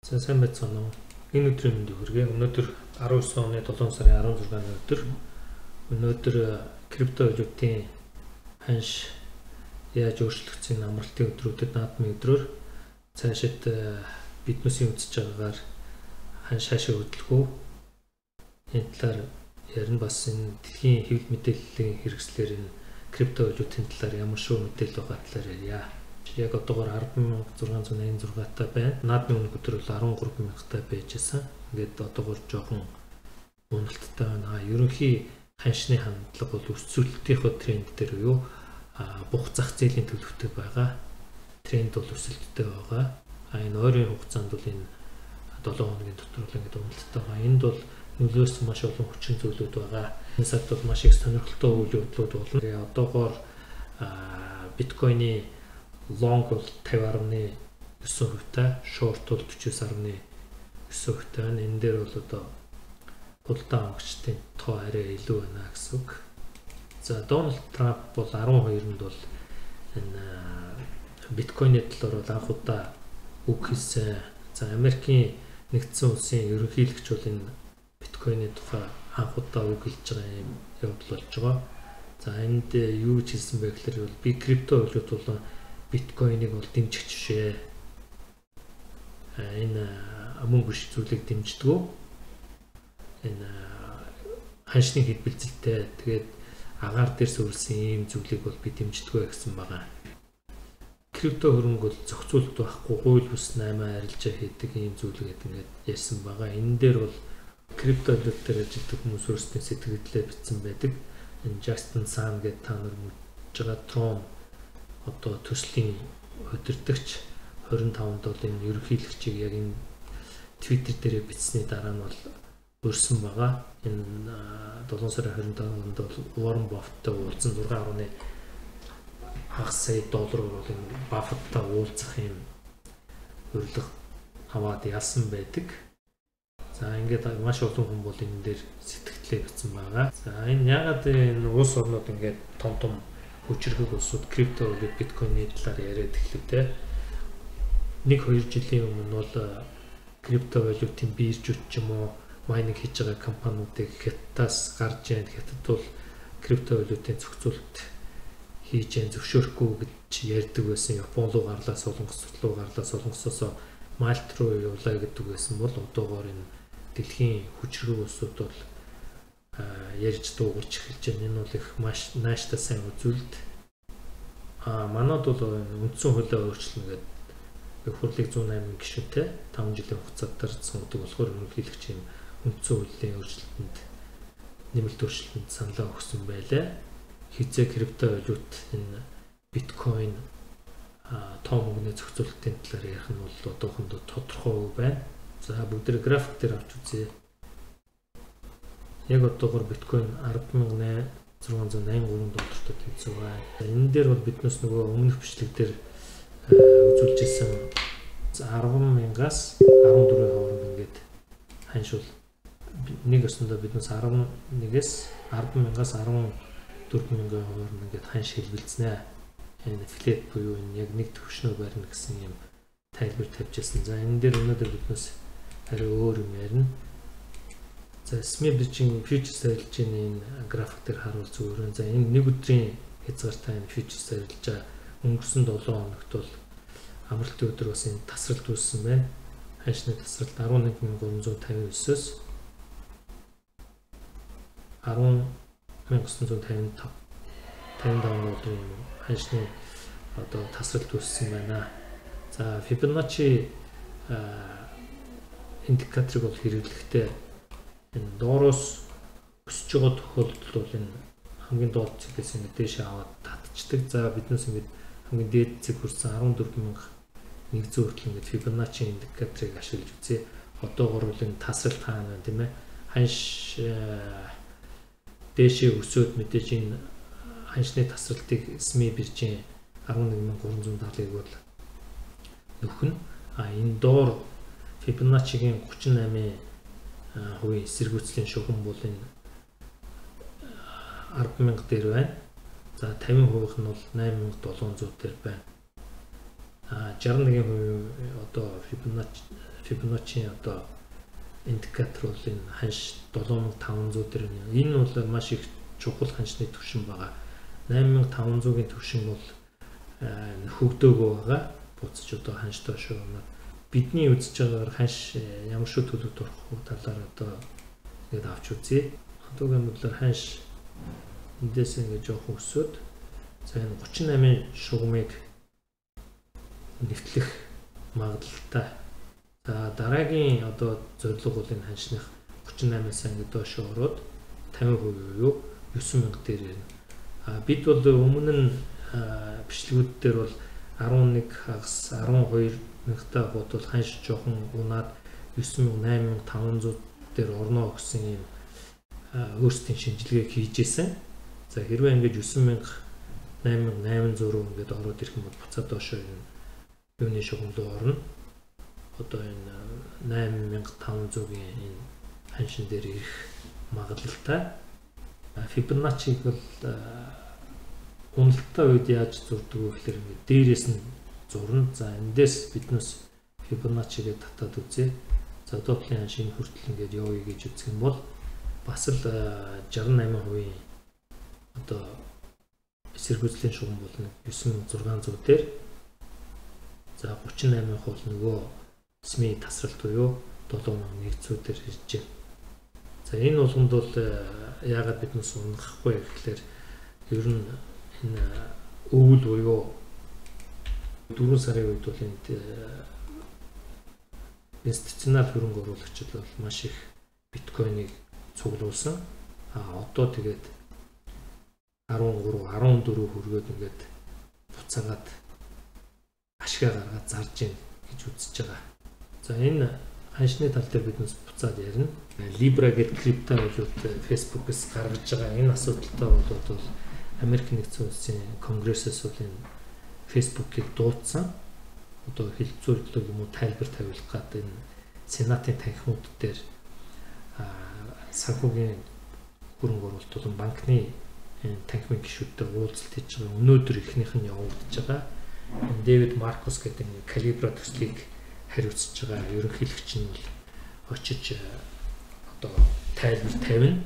За сайн байцгаана уу. Энэ өдрийн мэндийг хүргэе. Өнөөдөр 19 оны 7 сарын 16-ны өдөр. Өнөөдөр крипто валютын ханш яаж өөрчлөгдсөн амралтын өдрүүдэд наадмын өдрөөр цаашид биднээсийн үзэж байгаагаар ханш хаашаа хөдөлгөө энэ талаар ярина. Бас энэ дэлхийн хэвлэл мэдээллийн хэрэгслэр энэ крипто валютын талаар ямар шүү мэдээлэл байгаа талаар ярья. Яг одоогоор 10,686 та байна. Наадмын өмнөх өдөр бол 13,000 та байжсэн. Ингээд одоогоор жоохон уналттай байна. Ерөнхий ханшны хандлага бол өсөлтийнхөө тренд дээр юу бух зах зээлийн төлөвтэй байгаа. Тренд бол өсөлттэй байгаа. Энэ ойрын хугацаанд бол энэ 7 хоногийн дотор бол ингээд уналттай байгаа. Энд бол нөлөөс маш олон хүчин зүйлүүд байгаа. Энэ сард бол маш их сонирхолтой үйл явдлууд болно. Одоогоор биткойны long бол 50.9%, short бол 49.9% байна. Энэ дээр бол одоо худалдаа авагчдын тоо арай илүү байна гэсэн үг. За Дональд Трамп бол 12-нд бол энэ биткойны талаар бол анх удаа үг хэлсэн. За Америкийн нэгдсэн улсын ерөнхийлөгч бол энэ биткойны тухай анх удаа үг хэлж байгаа юм явдал болж байгаа. За энд юу гэж хэлсэн бэ гэхээр би крипто валют бол биткойныг бол дэмжих жишээ. Энэ мөнгө биш зүйлийг дэмждэг. Энэ ханшны хэлбэлзэлтэй тэгээд агаар дээр суурилсан ийм зүйлийг бол би дэмждэг гэсэн байгаа. Крипто хөрөнгө бол зохицуулалт байхгүй, хууль бус 8 арилжаа хийдэг ийм зүйлгээд ингээд ярьсан байгаа. Энэ дээр бол крипто валют дээр ажилладаг хүмүүс өөрсдийн сэтгэлдээ бичсэн байдаг. Энэ Justin Sun гэдэг та нар мэдж байгаа Tron одоо төслийн удирдагч 25-нд бол энэ ерөнхийлөгчийг яг энэ Twitter дээр бичсний дараа нь бол өрсөн байгаа. Энэ 7 сарын 25-нд бол Warren Buffett-тай уулзсан 6.1 сая доллараар бол энэ Buffett-тай уулзах юм урилга аваад ялсан байдаг. За ингээд маш олон хүн бол энэ дээр сэтгэлдээ бичсэн байгаа. За энэ ягаад энэ улс орнууд ингээд том хүчрхэг улсууд крипто валют биткойны талаар яриад эхлэв. 1-2 жилийн өмнө бол крипто валютын биржүүд ч юм уу майнинг хийж байгаа компаниудыг хятадаас гарч яанд хятад бол крипто валютын зохицуулалт хийж яан зөвшөөрөхгүй гэж ярьдаг байсан. Япон руу гарлаа, Солонгос руу гарлаа, Солонгосоос Малт руу явлаа гэдэг байсан бол одоогоор энэ дэлхийн хүчрхэг улсууд бол ярьж дуугарч эхэлж байна. Энэ бол их маш нааштай сайн үзүүлэлт. Манайд бол үндсэн хуулиа өөрчлөнө гэдэг хурлыг 108 гишүүнтэй 5 жилийн хугацаатаар сонгодог болохоор ерөнхийлөгч юм үндсэн хуулийн өөрчлөлтөнд нэмэлт өөрчлөлтөнд саналаа өгсөн байлаа. Хизээ крипто валют энэ биткойн том мөнгөний зохицуулалтын талаар ярих нь бол одоохондоо тодорхой байна. За бүгд график дээр авч үзье. Яг одоогоор биткойн 10,683 доллартай тэнцүү байна. Энэ дээр бол биднээс нөгөө өмнөх бичлэг дээр үзүүлж ирсэн 10,000-аас 14 хооронд ингээд ханш бол нэг өсөндөө биднээс 11-ээс 10,000-аас 14,000 хооронд ингээд ханш хэлбэлцэнэ. Энэ флет буюу энэ яг нэг төвшнөө барина гэсэн юм тайлбар тавьж ирсэн. За энэ дээр өнөөдөр биднээс арай өөр юм ярина. За SME биржийн фьючерс арилжааны энэ график дээр харуул зүгээр. За энэ нэг өдрийн хязгаартай энэ фьючерс арилжаа өнгөрсөн 7 хоногт бол амралтын өдөр бас энэ тасралт үүссэн байна. Ханшны тасралт 11,359-өөс 10,955 долларын ханшны одоо тасралт үүссэн байна. За Fibonacci индикаторыг бол хэрэглэхдээ энэ доороос өсөж байгаа тохиолдолд бол энэ хамгийн доод цэгээс ингэ дээш аваад татчихдаг. За биднээс ингэ хамгийн дээд цэг хүрсэн 14,100 хүртэл ингэ Fibonacci индикаторыг ашиглаж үзье. Одоогоор бол энэ тасралт хаана байна тийм ээ. Ханш дээшээ өсөөд мэдээж энэ ханшны тасралтыг SME биржийн 11,370-ыг бол нөхнө. Энэ доор Fibonacci-гийн 38% эсэргүүцлийн шугам бол энэ 10,000 дээр байна. За 50% нь бол 8,700 дээр байна. 61% одоо Fibonacci одоо индикатор бол энэ ханш 7500 дээр энэ бол маш их чухал ханшны түвшин байгаа. 8500-ийн түвшин бол хөгдөөгөө байгаа. Буцаж одоо ханш доош өнө бидний үзэж байгаагаар ханш ямар шүү төлөвт орох талаар одоо ингээд авч үзье. Одоогийн бодлоор ханш эндээс ингээд жоох өсөд за энэ 38 шугамыг нэвтлэх магадлалтай. За дараагийн одоо зорилго бол энэ ханшных 38-аас ингээд доош ороод 50% юу 9000 дээр ирнэ. Бид бол өмнө нь бичлэгүүд дээр бол 11 хагас 12 мянгатай бодвол ханш жоохон унаад 9000 8500 дээр орно гэсэн юм өөрсдийн шинжилгээг хийжсэн. За хэрвээ ингээд 9000 8800 ингээд ороод ирэх юм бол буцаад доошоо юуны шугам руу орно. Одоо энэ 8500-ийн энэ ханшин дээр ирэх магадлалтай. Fibonacci бол уналттай үед яаж зурдаг вэ гэхээр ингээд дээрээс нь зурна. За эндээс биднээс Fibonacci-гээ татаад үзье. За Doppler ханш энэ хүртэл ингээд явъя гэж үзэх юм бол бас л 68% одоо эсэргүүцлийн шугам бол 9600 дээр. За 38% бол нөгөө SMI тасралт буюу 7100 дээр ирж байна. За энэ болгонд бол яагаад биднээс унахгүй гэхээр ер нь энэ өвөл буюу 4 сарын үед бол энд институционал хөрөнгө оруулагчид бол маш их биткойныг цуглуулсан. Одоо тэгээд 13 14 хүргээд ингээд буцаагаад ашгаа гаргаад зарж ийн гэж үзэж байгаа. За энэ ханшны тал дээр биднээс буцаад ярина. Libra гэдэг криптовалют Facebook-с гаргаж байгаа энэ асуудалтай бол Америк нэгдсэн улсын конгрессээс бол энэ Facebook-ийг дуудсан. Одоо хэлцүүлэг юм уу тайлбар тавилах гэдэг энэ сенатын танхимууд дээр санхүүгийн хөрөнгө оруулалт болон банкны танхимын гишүүдтэй уулзалт хийж байгаа. Өнөөдөр ихнийх нь явагдаж байгаа. Дэвид Маркус гэдэг Calibra төслийг хариуцж байгаа ерөнхийлөгч нь бол очиж одоо тайлбар тавина.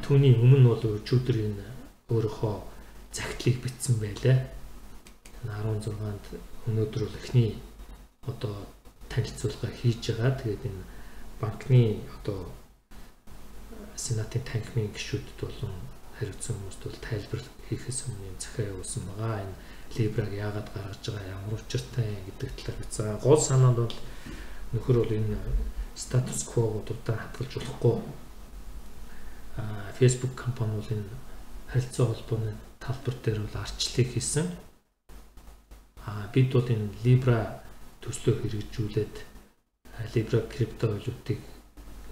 Түүний өмнө бол өчигдөр энэ өөрийнхөө загтлыг бичсэн байлаа. 16-нд өнөөдөр бол эхний одоо танилцуулга хийж байгаа. Тэгээд энэ банкны одоо сенатын танхимын гишүүдэд болон хариуцсан хүмүүст бол тайлбар хийхээс өмнө юм захиа явуулсан байгаа. Энэ Libra-г яагаад гаргаж байгаа, ямар учиртай гэдэг талаар бичсэн. Гол санаа нь бол нөхөр бол энэ статус квог удаан хадгалж болохгүй. Facebook компани бол энэ харилцаа холбооны талбар дээр бол арчлыг хийсэн. Бид бол энэ Libra төслөө хэрэгжүүлээд Libra криптовалютыг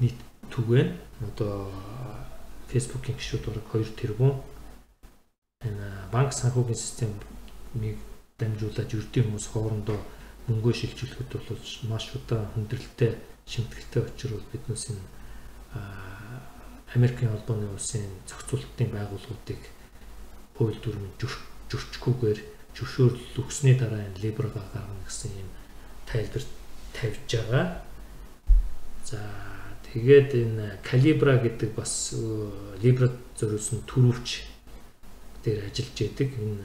нийт түгээн одоо Facebook-ийн гишүүд бараг 2 тэрбум энэ банк санхүүгийн системийг дамжуулаад ердийн хүмүүс хоорондоо мөнгөө шилжүүлэхэд бол маш удаан хүндрэлтэй шимтгэлтэй учраас биднээс энэ Америкийн холбооны улсын зохицуулалтын байгууллагуудыг хууль дүрм зөрчгүйгээр зөвшөөрөл өгсөний дараа энэ Libra-га гаргана гэсэн юм тайлбар тавьж байгаа. За тэгээд энэ Calibra гэдэг бас Libra зориулсан төрөвч дээр ажиллаж байдаг. Энэ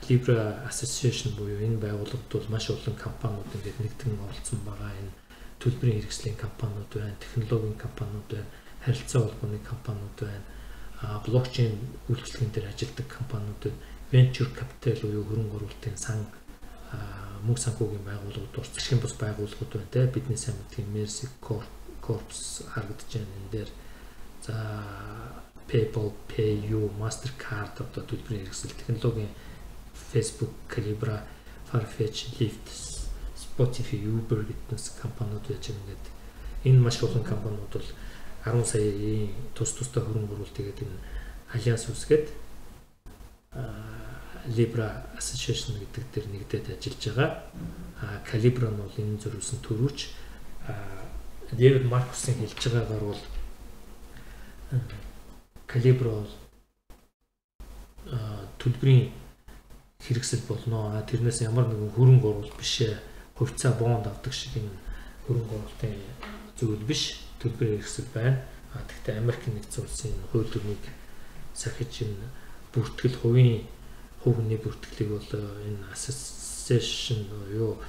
Libra Association буюу энэ байгууллагад бол маш олон компаниуд ингээд нэгдэн оролцсон байгаа. Энэ төлбөрийн хэрэгслийн компаниуд байна, технологийн компаниуд байна, харилцаа холбооны компаниуд байна, блокчейн үйлчлэгийн дээр ажилладаг компаниуд байна, venture capital буюу хөрөнгө оруулалтын сан мөнгө санхүүгийн байгууллагууд, урсгалын бус байгууллагууд байна те. Бидний сайн мэддэг Mercy Corps харагдаж байна энэ дээр. За PayPal, PayU, Mastercard одоо төлбөрийн хэрэгсэл технологийн Facebook, Calibra, Farfetch, Lyft, Spotify, Uber гэднээс компаниуд байж байгаа. Ингээд энэ маш олон компаниуд бол 10 саяын тустай хөрөнгө оруулалт тэгээд энэ альянс үүсгээд Libra Association гэдэг дээр нэгдээд ажиллаж байгаа. Calibra нь бол энэ зориулсан төрүүч. Дэвид Маркусын хэлж байгаагаар бол Calibra бол төлбөрийн хэрэгсэл болно. Тэрнээс ямар нэгэн хөрөнгө оруулалт биш хувьцаа бонд авдаг шиг энэ хөрөнгө оруулалтын зүйл биш, төлбөр хэрэгсэл байна. Гэхдээ Америк нэгдсэн улсын хууль дүрмийг сахиж энэ бүртгэл хувийн хувь хүний бүртгэлийг бол энэ association юу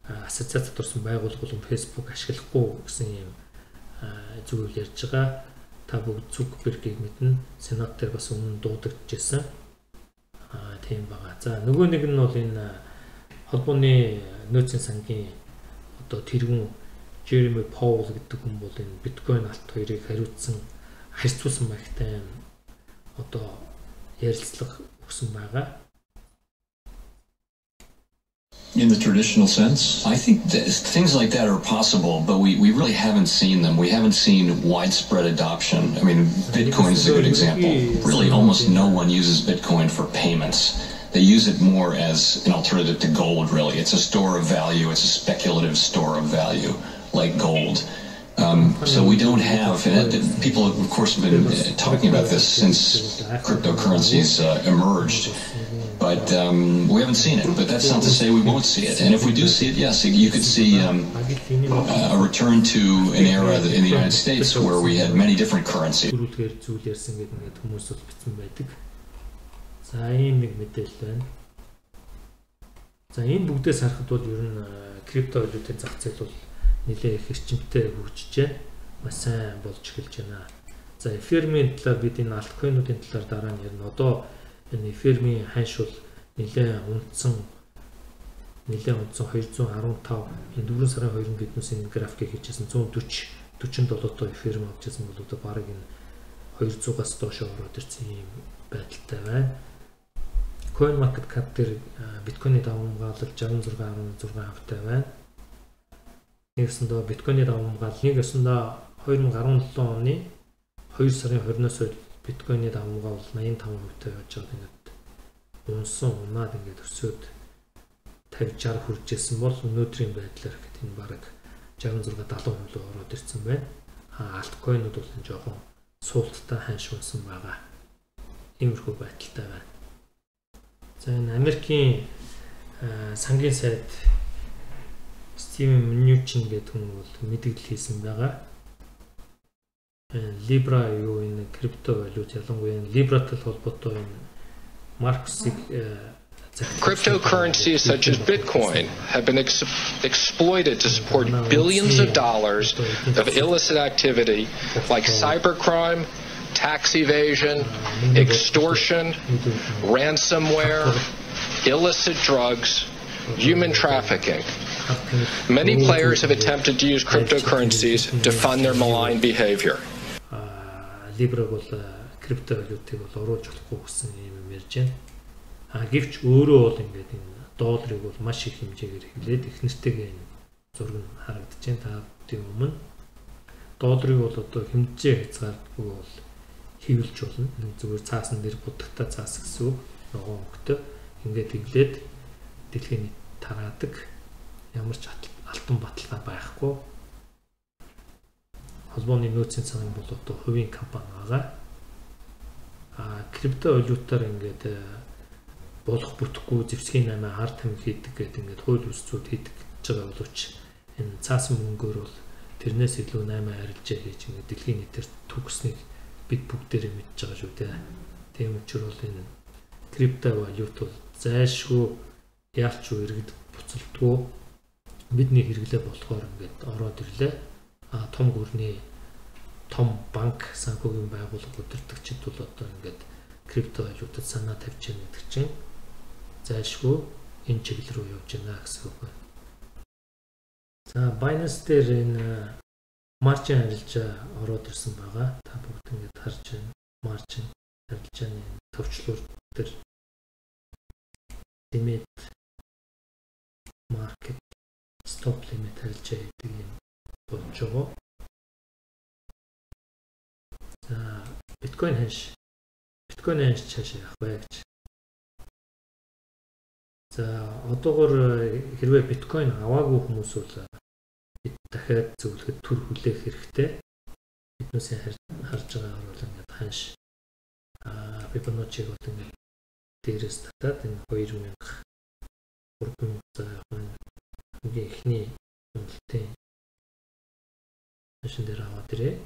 ассоциацид орсон байгууллага Facebook ашиглахгүй гэсэн юм зүйл ярьж байгаа. Та бүгд Цукербергийг мэднэ. Сенат дээр бас өмнө дуудагдчихсан. Тийм байгаа. За нөгөө нэг нь бол энэ холбооны нөөцийн сангийн одоо тэргүүн Jeremy Powell гэдэг хүн бол энэ биткойн алт хоёрыг хариуцсан харьцуулсан багтай одоо ярилцлага өгсөн байгаа. In the traditional sense, I think that things like that are possible, but we really haven't seen them. We haven't seen widespread adoption. I mean, Bitcoin is a good example. Really, almost no one uses Bitcoin for payments. They use it more as an alternative to gold, really. It's a store of value. It's a speculative store of value, like gold. So we don't have, people of course have been talking about this since cryptocurrencies emerged. But we haven't seen it. But that's not to say we won't see it. And if we do see it, yes, you could see a return to an era in the United States where we had many different currencies. За ийм нэг мэдээлэл байна. За энэ бүгдээс харахад бол ер нь криптовалютын зах зээл бол нэлээд их эрчимтэй хөгжиж байна. Маш сайн болж эхэлж байна. За эфирмийн талаар бид энэ альткойнуудын талаар дараа нь ярина. Одоо энэ эфирмийн ханш бол нэлээд унтсан 215 энэ 4 сарын 2-нд биднээс энэ графикийг хийжсэн 147 доо эфирм авчихсан бол одоо бараг энэ 200-аас доош ороод ирсэн юм байдалтай байна. CoinMarketCap дээр биткойны давамгаалал 66.6% байна. Нэгсэндээ биткойны давамгаалал 2017 оны 2 сарын 20-оос биткойны давамгаалал 85%-тай явж байгаа ингээд унсан унаад ингээд өсөөд 50-60 хүрч ирсэн бол өнөөдрийн байдлаар гэхэд энэ бараг 66-70% ороод ирсэн байна. Альткойнууд бол энэ жоохон суулттай ханш унсан байгаа. Иймэрхүү байдалтай байна. За энэ Америкийн сангийн сайд Стивен Mnuchin гэдэг хүн бол мэдээлэл хийсэн байгаа. Libra юу энэ криптовалют ялангуяа Libra-тай холбоотой энэ Марксыг Cryptocurrencies such as Bitcoin have been exploited to support billions of dollars of illicit activity like cybercrime, tax evasion, extortion, ransomware, illicit drugs, human trafficking. Many players have attempted to use cryptocurrencies to fund their malign behavior. Libra бол криптовалютыг бол оруулж болохгүй гэсэн юм ярьж байна. Гэвч өөрөө бол ингээд энэ долларыг бол маш их хэмжээгээр хэвлээд их нэртэйгээ энэ зураг нь харагдаж байна. Та бүдгийн өмнө долларыг бол одоо хэмжээ хязгаардаггүй бол хэвлэж болно. Нэг зүгээр цаасан дээр будагтаа цаас гэсэн үг. Ногоон хөнгөтэй ингээд хэвлээд дэлхийн тараадаг. Ямар ч алтан баталгаа байхгүй. Холбооны нөөцийн цанаг бол одоо хувийн компани байгаа. Криптовалютаар ингээд болох бүтэхгүй зэвсгийн 8 ард тамхи хийдэг гэдэг ингээд хууль үүсцүүд хийдэг гэж байгаа боловч энэ цаасан мөнгөөр бол тэрнээс илүү 8 арилжаа хийж ингээд дэлхийн нийтээр төгснгийг бид бүгдээрээ мэдж байгаа шүү дээ. Тийм учраас бол энэ криптовалют бол зайлшгүй яалч иргэд буцалтгүй бидний хэрэглээ болохоор ингээд ороод ирлээ. Том гүрний том банк санхүүгийн байгууллага удирдагчид бол одоо ингээд криптовалютад санаа тавьж байгаа гэдэг чинь зайлшгүй энэ чиглэл рүү явж байна гэсэн үг байна. За Binance дээр энэ маржин арилжаа ороод ирсэн байгаа. Та бүгд ингээд харж байна. Маржин арилжааны төвчлөр дээр limit market stop limit арилжаа гэдэг юм болж байгаа. За биткойн ханш цаашаа явах бай гэж. За одоогоор хэрвээ биткойн аваагүй хүмүүс бол бид дахиад зөвлөхөд төр хүлээх хэрэгтэй. Биднээс харж байгаагаар бол ингээд ханш Fibonacci-г бол ингээд дээрээс татаад энэ 2000 3000 за яг нь хамгийн ихний хөндлөлтийн машин дээр аваад ирээ.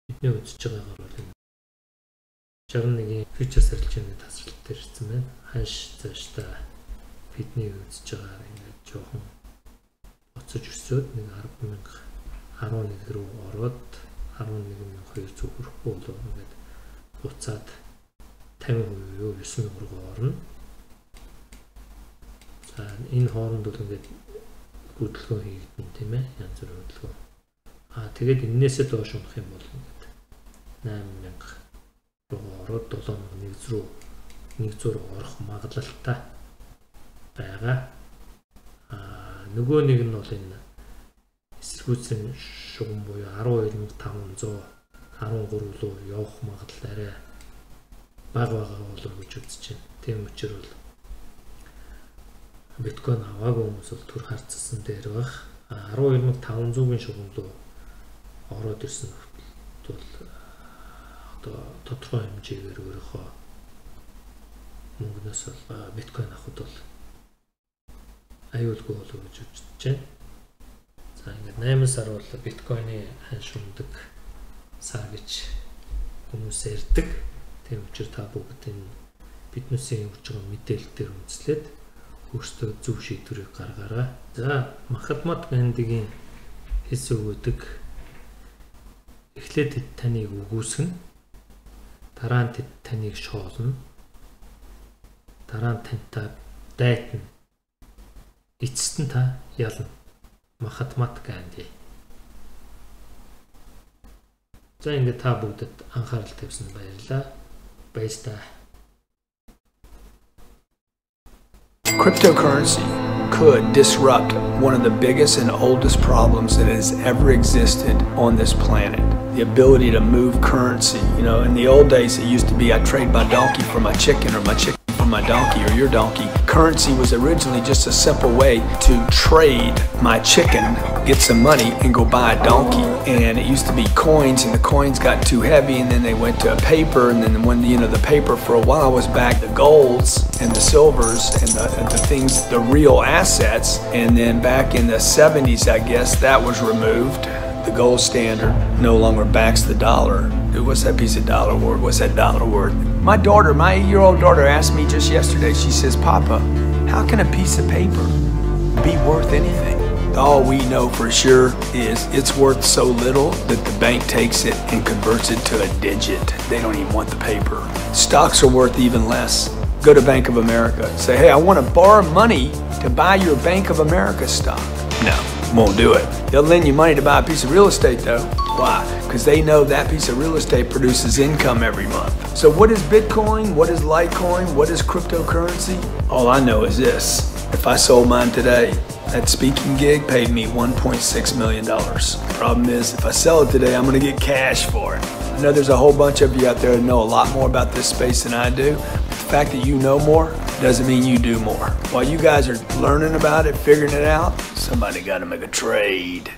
Бидний үзэж байгаагаар бол энэ 61-ийн фьючерс арилжааны тасралт дээр ирсэн байна. Ханш цаашдаа бидний үзэж байгаагаар ингээд жоохон буцаж өсөөд нэг 10,011 руу ороод 11,200 хүрэхгүй болов ингээд буцаад 50% юу 9,000 руу орно. За энэ хооронд бол ингээд хөдөлгөөн хийгдэн тийм ээ, янз бүрийн хөдөлгөөн. Тэгээд энээсээ доош унах юм бол ингээд 8,000 руу ороод 7,100 руу орох магадлалтай байгаа. Нөгөө нэг нь бол энэ эсэргүүцсэн шугам буюу 12,500 13 руу явах магадлал арай бага болов гэж үзэж байна. Тийм учраас биткойн аваагүй хүмүүс бол төр харцсан дээр баг 12,500-ийн шугам руу ороод ирсэн бол одоо тодорхой хэмжээгээр өөрийнхөө мөнгнөөс бол биткойн авахд бол аюулгүй болов гэж үзэж байна. За ингээд 8 сар бол биткойны ханш ундаг сар гэж хүмүүс ярьдаг. Тийм учраас та бүгд энэ биднээсээ өгч байгаа мэдээлэл дээр үндэслээд өөрсдөө зөв шийдвэрийг гаргаарай. За математикийн хэс өгödik эхлээд таныг үгүйсгэн, дараа нь таныг шоолно, дараа нь тантай дайтна, эцэст нь та ялна. Математикийн. За ингээд та бүгдэд анхаарал тавьсан баярлалаа. Баярлалаа. Cryptocurrency could disrupt one of the biggest and oldest problems that has ever existed on this planet. The ability to move currency. You know, in the old days, it used to be I trade my donkey for my chicken or my chicken for my donkey or your donkey. Currency was originally just a simple way to trade my chicken, get some money, and go buy a donkey. And it used to be coins, and the coins got too heavy, and then they went to paper, and then when the paper for a while was back, the golds and the silvers and the things, the real assets. And then back in the 70s, I guess, that was removed. The gold standard no longer backs the dollar. What's that piece of dollar worth? What's that dollar worth? My daughter, my 8-year-old daughter asked me just yesterday, she says, Papa, how can a piece of paper be worth anything? All we know for sure is it's worth so little that the bank takes it and converts it to a digit. They don't even want the paper. Stocks are worth even less. Go to Bank of America. Say, hey, I want to borrow money to buy your Bank of America stock. No, won't do it. They'll lend you money to buy a piece of real estate though. Why? Because they know that piece of real estate produces income every month. So what is Bitcoin? What is Litecoin? What is cryptocurrency? All I know is this. If I sold mine today, that speaking gig paid me $1.6 million. Problem is, if I sell it today, I'm gonna get cash for it. I know there's a whole bunch of you out there that know a lot more about this space than I do. But the fact that you know more doesn't mean you do more. While you guys are learning about it, figuring it out, somebody gotta make a trade.